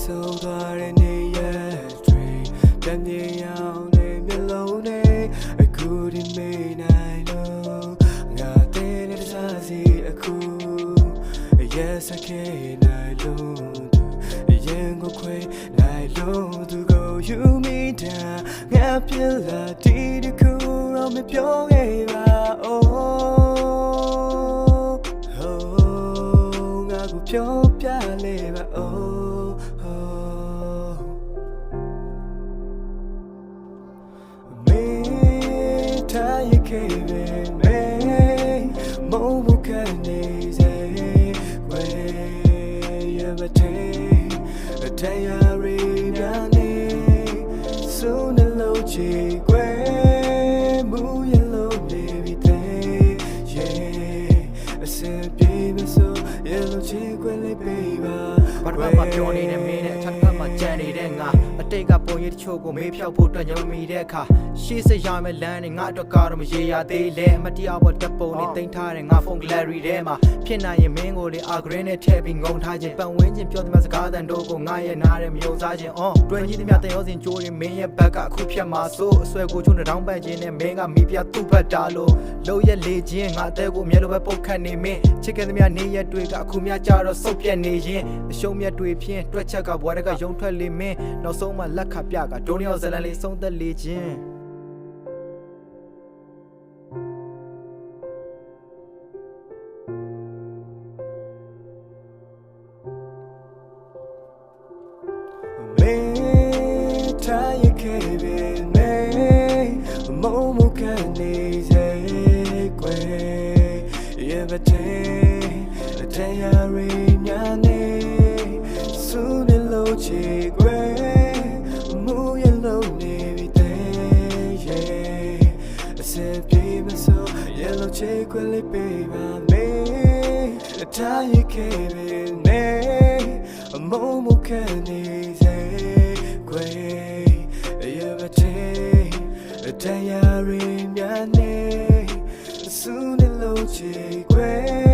ဆုံးသွားတဲ့နေရက်တွေတမ်းမြေအောင်နဲ့မျက်လုံးနဲ့အခုဒီမေးနိုင်လို့ငါတဲ့တဲ့စားစီအခုရဲ့စကေနိုင်လို့ရင်ကိုခွေနိုင်လို့သူကိုယူမိတာငါပြလာဒီတခုတော့မပြောခဲ့ပါငါကိုပြောပြလေပါမေထားရခဲ့ပဲမေမဟုတ်ကနေစေဝေရမတဲ့တရားရင်းနေစုံနှလုံးချီကွယ်မူရလုံးနေပြီတဲ့အစင်ပြေမစို့ရလုံးချီကွယ်လေးပေးပါဘာမှမပြောနေတဲ့မင်းနဲ့ချက်ဖက်မှကြံနေတဲ့ငါအတိတ်ကပုံရိပ်တချို့ကိုမေးဖြောက်ဖို့အတွက်ညုံမိတဲ့အခါရှေ့ဆက်ရမယ့်လမ်းနဲ့ငါအတွက်ကတော့မရေရသေးလေအမတရားပေါ်တပ်ပုံနဲ့တင်ထားတဲ့ငါဖုန်း gallery ထဲမှာဖြစ်နိုင်ရင်မင်းကိုလေအာဂရင်းနဲ့ထည့်ပြီးငုံထားခြင်းပတ်ဝန်းကျင်ပြောသမျှစကားသံတို့ကိုငါရဲ့နားနဲ့မယုံစားခြင်းတွင်ကြီးသမျှတင်ရောစင်ကြိုးရင်မင်းရဲ့ဘက်ကအခုဖြတ်မှာဆိုအဆွဲကိုချုံတောင်းပန်ခြင်းနဲ့မင်းကမိပြသူ့ဘက်တာလို့လုံးရက်လေခြင်းငါအသက်ကိုမျက်လိုပဲပုတ်ခတ်နေမင်းချစ်ခဲ့သမျှနေရက်တွေကအခုမြကြတော့စုပ်ပြတ်နေရင်အရှုံးမြတ်တွေဖြင့်တွက်ချက်ကဘွားတကယုံထွက်လေမင်းနောက်ဆုံးမှလက်ခပြကဒုံးရောက်ဇလန်လေးဆုံးသက်လေခြင်းမေထားရခဲ့ပဲမေမဟုတ်ကနေစေကွယ်ရမတဲ့တရားရင်းနေစုနေလို့ချီကွယ်မူရလုံးနေပြီတဲ့အစင်ပြေမစို့ရလုံးချီကွယ်လေးပေးပါမေထားရခဲ့ပဲမေမဟုတ်ကနေစေကွယ်ရမတဲ့တရားရင်းနေစုနေလို့ချီကွယ်